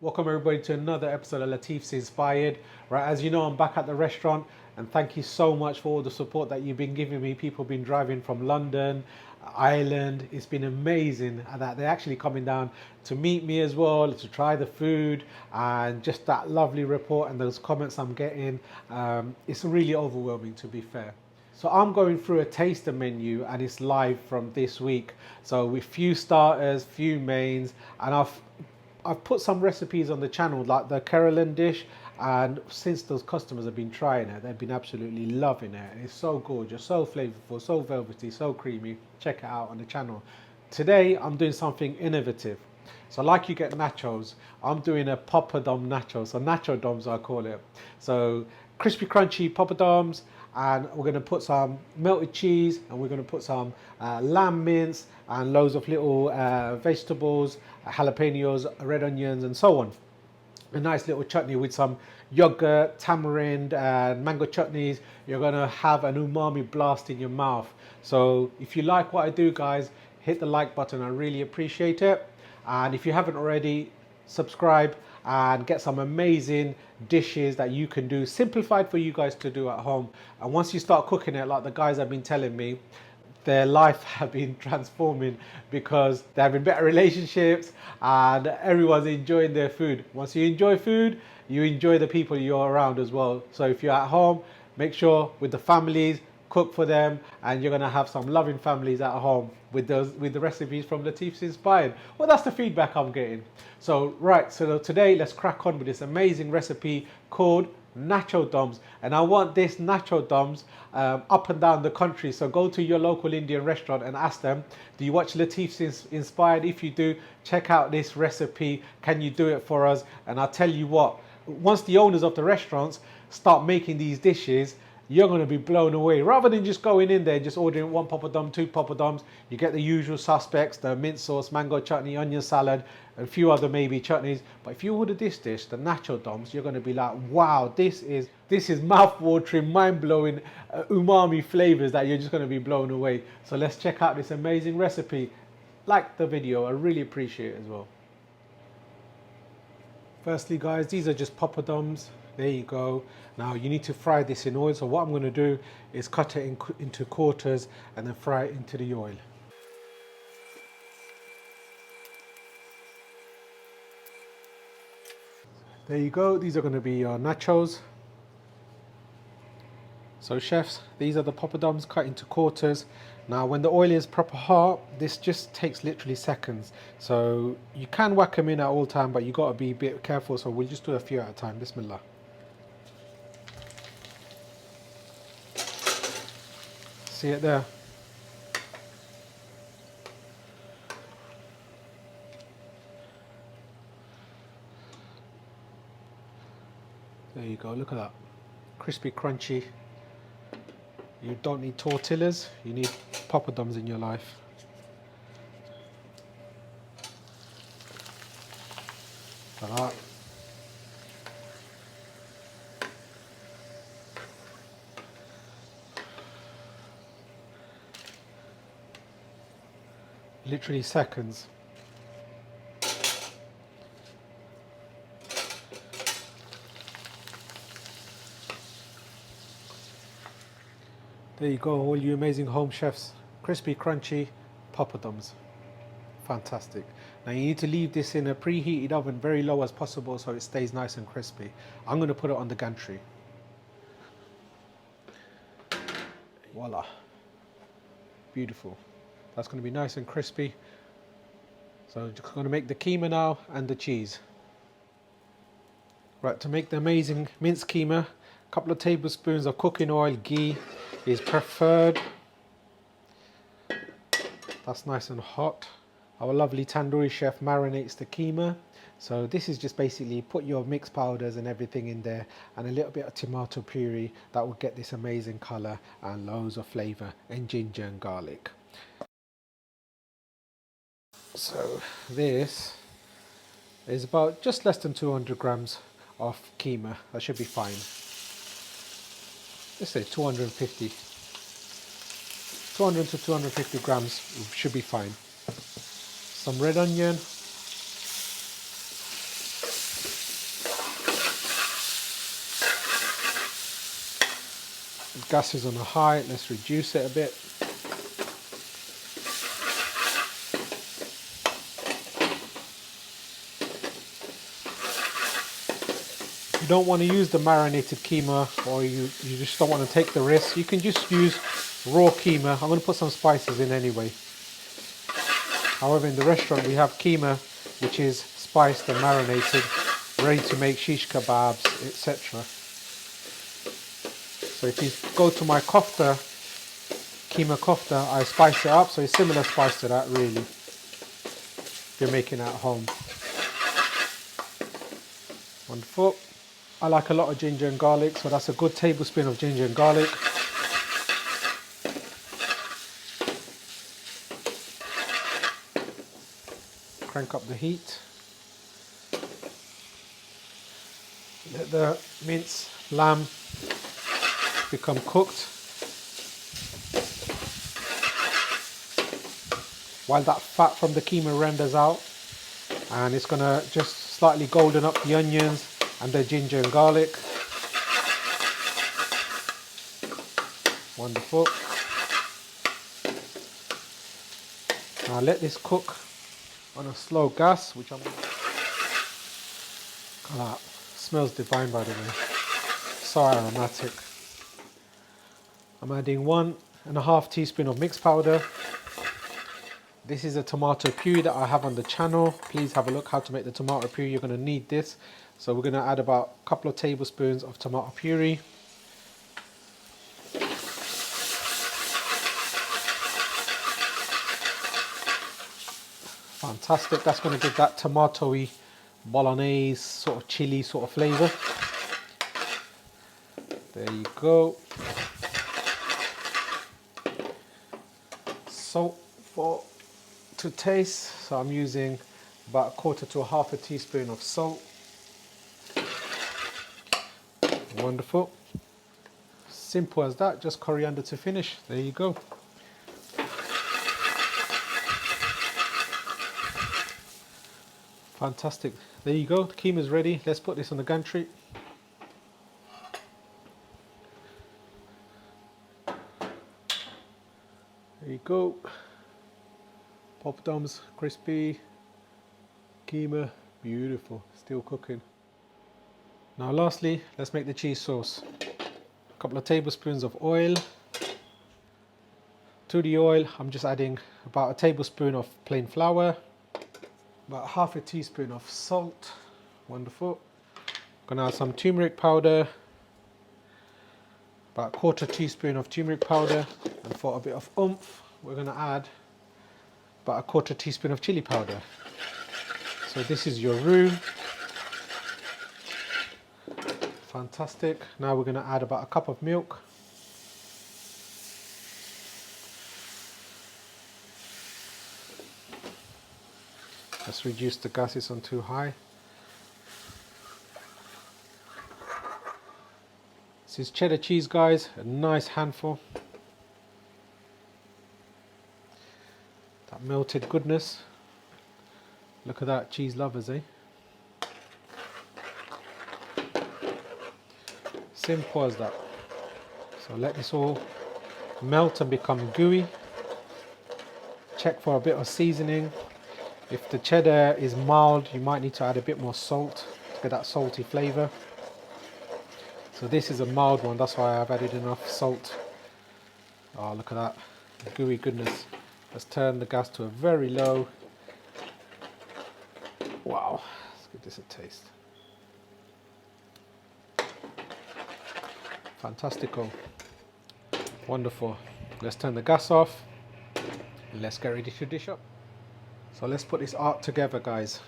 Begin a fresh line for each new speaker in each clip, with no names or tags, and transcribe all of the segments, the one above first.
Welcome everybody to another episode of Latifs Inspired. Right, as you know, I'm back at the restaurant, and thank you so much for all the support that you've been giving me. People have been driving from London, Ireland. It's been amazing that they're actually coming down to meet me as well, to try the food, and just that lovely report and those comments I'm getting. It's really overwhelming, to be fair. So I'm going through a taster menu and it's live from this week. So with few starters, few mains, and I've put some recipes on the channel like the Carolyn dish, and since those customers have been trying it, they've been absolutely loving it. It's so gorgeous, so flavorful, so velvety, so creamy. Check it out on the channel. Today I'm doing something innovative. So like you get nachos, I'm doing a Popadom Nacho, so Nacho Doms I call it. So crispy crunchy Popadoms, and we're going to put some melted cheese, and we're going to put some lamb mince and loads of little vegetables, jalapeños, red onions, and so on. A nice little chutney with some yogurt, tamarind, and mango chutneys. You're going to have an umami blast in your mouth. So if you like what I do, guys, hit the like button. I really appreciate it. And if you haven't already, subscribe and get some amazing dishes that you can do, simplified for you guys to do at home. And once you start cooking it, like the guys have been telling me, their life have been transforming because they're having better relationships and everyone's enjoying their food. Once you enjoy food, you enjoy the people you're around as well. So if you're at home, make sure with the families, cook for them, and you're gonna have some loving families at home with the recipes from Latifs Inspired. Well, that's the feedback I'm getting. So right, so today let's crack on with this amazing recipe called Nacho Doms, and I want this Nacho Doms up and down the country. So go to your local Indian restaurant and ask them, do you watch Latifs Inspired? If you do, check out this recipe. Can you do it for us? And I'll tell you what, once the owners of the restaurants start making these dishes, you're going to be blown away. Rather than just going in there and just ordering one Popadom, two Popadoms, you get the usual suspects, the mint sauce, mango chutney, onion salad, and a few other maybe chutneys. But if you order this dish, the Nacho Doms, you're going to be like, wow, this is mouth-watering, mind-blowing umami flavors that you're just going to be blown away. So let's check out this amazing recipe. Like the video, I really appreciate it as well. Firstly, guys, these are just Popadoms. There you go. Now you need to fry this in oil. So what I'm going to do is cut it into quarters and then fry it into the oil. There you go. These are going to be your nachos. So chefs, these are the Popadoms cut into quarters. Now when the oil is proper hot, this just takes literally seconds. So you can whack them in at all time, but you got to be a bit careful. So we'll just do a few at a time. Bismillah. See it there? There you go, look at that. Crispy, crunchy. You don't need tortillas, you need Popadoms in your life. Like that. Literally seconds. There you go, all you amazing home chefs. Crispy, crunchy Popadoms. Fantastic. Now you need to leave this in a preheated oven very low as possible so it stays nice and crispy. I'm going to put it on the gantry. Voila. Beautiful. That's going to be nice and crispy. So just going to make the keema now and the cheese. Right, to make the amazing minced keema, a couple of tablespoons of cooking oil, ghee is preferred. That's nice and hot. Our lovely tandoori chef marinates the keema. So this is just basically put your mixed powders and everything in there and a little bit of tomato puree that will get this amazing color and loads of flavor, and ginger and garlic. So this is about just less than 200 grams of keema. That should be fine. Let's say 200 to 250 grams should be fine. Some red onion, Gas is on a high, let's reduce it a bit. If you don't want to use the marinated keema, or you just don't want to take the risk, you can just use raw keema. I'm going to put some spices in anyway. However, in the restaurant we have keema which is spiced and marinated, ready to make shish kebabs, etc. So if you go to my kofta, keema kofta, I spice it up, so it's similar spice to that really, if you're making it at home. Wonderful. I like a lot of ginger and garlic, so that's a good tablespoon of ginger and garlic. Crank up the heat. Let the mince lamb become cooked. While that fat from the keema renders out, and it's going to just slightly golden up the onions and the ginger and garlic. Wonderful. Now let this cook on a slow gas, which I'm... God, smells divine by the way. So aromatic. I'm adding 1.5 teaspoons of mixed powder. This is a tomato puree that I have on the channel. Please have a look how to make the tomato puree. You're going to need this. So we're going to add about a couple of tablespoons of tomato puree. Fantastic. That's going to give that tomatoey bolognese sort of chili sort of flavour. There you go. Salt to taste, so I'm using about 1/4 to 1/2 teaspoon of salt. Wonderful. Simple as that, just coriander to finish. There you go. Fantastic. There you go, the keema is ready. Let's put this on the gantry. There you go. Popadoms, crispy. Keema, beautiful. Still cooking. Now lastly, let's make the cheese sauce. A couple of tablespoons of oil. To the oil, I'm just adding about 1 tablespoon of plain flour. About 1/2 teaspoon of salt. Wonderful. Gonna add some turmeric powder. About 1/4 teaspoon of turmeric powder. And for a bit of oomph, we're gonna add about 1/4 teaspoon of chili powder. So this is your roux. Fantastic. Now we're gonna add about 1 cup of milk. Let's reduce the gases on too high. This is cheddar cheese, guys, a nice handful. That melted goodness. Look at that, cheese lovers, eh? Simple as that. So let this all melt and become gooey. Check for a bit of seasoning. If the cheddar is mild, you might need to add a bit more salt to get that salty flavour. So this is a mild one, that's why I've added enough salt. Oh, look at that, gooey goodness. Let's turn the gas to a very low. Wow, let's give this a taste. Fantastico. Wonderful. Let's turn the gas off and let's get ready to dish up. So let's put this art together, guys.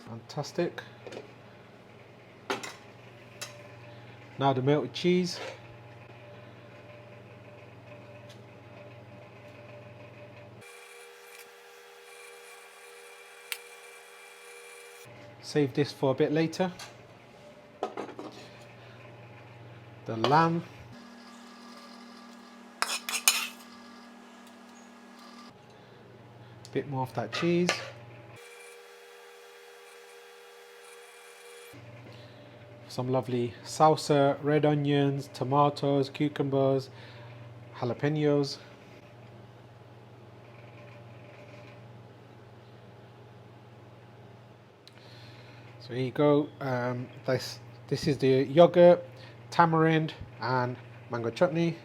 Fantastic. Now the melted cheese. Save this for a bit later. The lamb. Bit more of that cheese. some lovely salsa, red onions, tomatoes, cucumbers, jalapeños. So here you go. This is the yogurt, tamarind and mango chutney.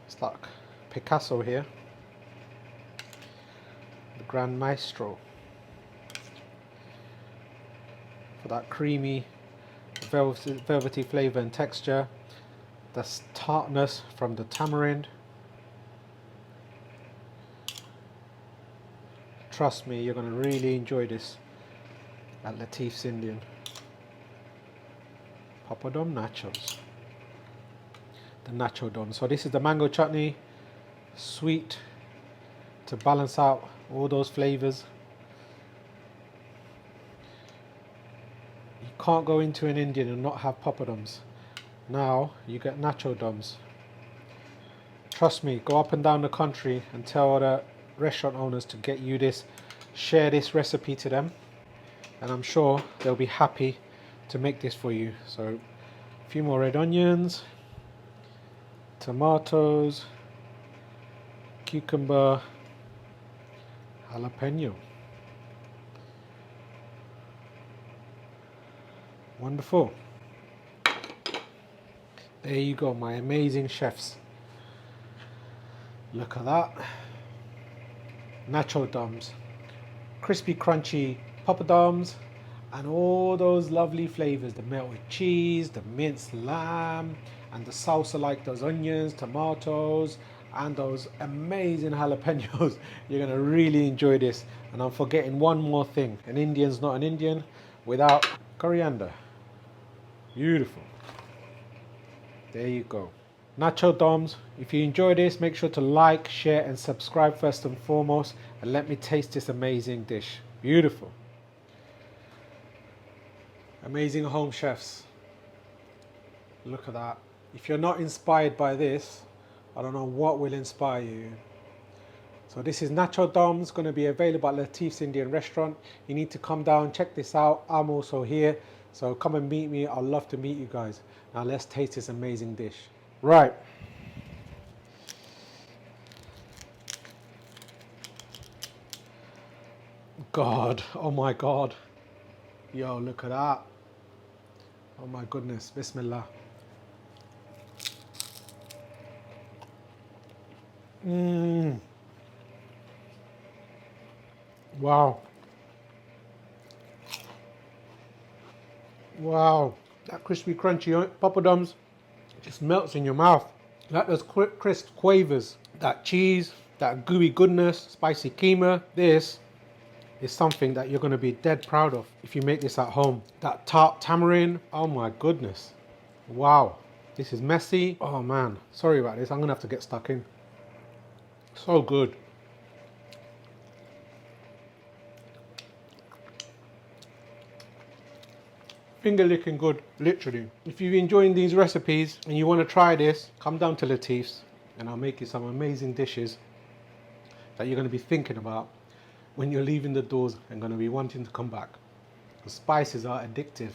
It's like Picasso here, the Grand Maestro, for that creamy, velvety flavour and texture. The tartness from the tamarind. Trust me, you're going to really enjoy this at Latif's Indian. Popadom Nachos. The Nacho Dom. So this is the mango chutney, sweet to balance out all those flavors. You can't go into an Indian and not have Popadoms. Now you get Nacho Doms. Trust me, go up and down the country and tell the restaurant owners to get you this, share this recipe to them, and I'm sure they'll be happy to make this for you. So a few more red onions, tomatoes, cucumber, jalapeno. Wonderful. There you go, my amazing chefs. Look at that. Nacho Doms. Crispy, crunchy Popadoms. And all those lovely flavors. The melted cheese, the minced lamb, and the salsa, like those onions, tomatoes, and those amazing jalapenos. You're going to really enjoy this. And I'm forgetting one more thing. An Indian's not an Indian without coriander. Beautiful. There you go. Nacho Doms. If you enjoy this, make sure to like, share and subscribe first and foremost, and let me taste this amazing dish. Beautiful. Amazing home chefs. Look at that. If you're not inspired by this, I don't know what will inspire you. So this is Nacho Doms, going to be available at Latif's Indian restaurant. You need to come down, check this out. I'm also here, so come and meet me. I'd love to meet you guys. Now let's taste this amazing dish. Right. God, oh my God. Yo, look at that. Oh my goodness, Bismillah. Wow. Wow. That crispy, crunchy Popadoms just melts in your mouth. Like those crisp quavers. That cheese, that gooey goodness, spicy keema. This is something that you're going to be dead proud of if you make this at home. That tart tamarind. Oh my goodness. Wow. This is messy. Oh man. Sorry about this. I'm going to have to get stuck in. So good. Finger licking good, literally. If you're enjoying these recipes and you want to try this, come down to Latif's and I'll make you some amazing dishes that you're going to be thinking about when you're leaving the doors and going to be wanting to come back. The spices are addictive,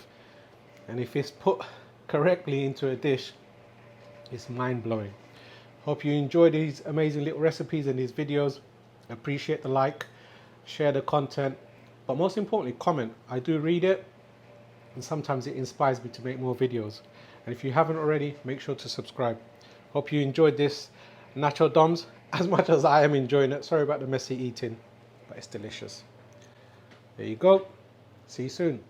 and if it's put correctly into a dish, it's mind-blowing. Hope you enjoy these amazing little recipes and these videos. Appreciate the like, share the content, but most importantly, comment. I do read it, and sometimes it inspires me to make more videos. And if you haven't already, make sure to subscribe. Hope you enjoyed this Nacho Doms as much as I am enjoying it. Sorry about the messy eating, but it's delicious. There you go. See you soon.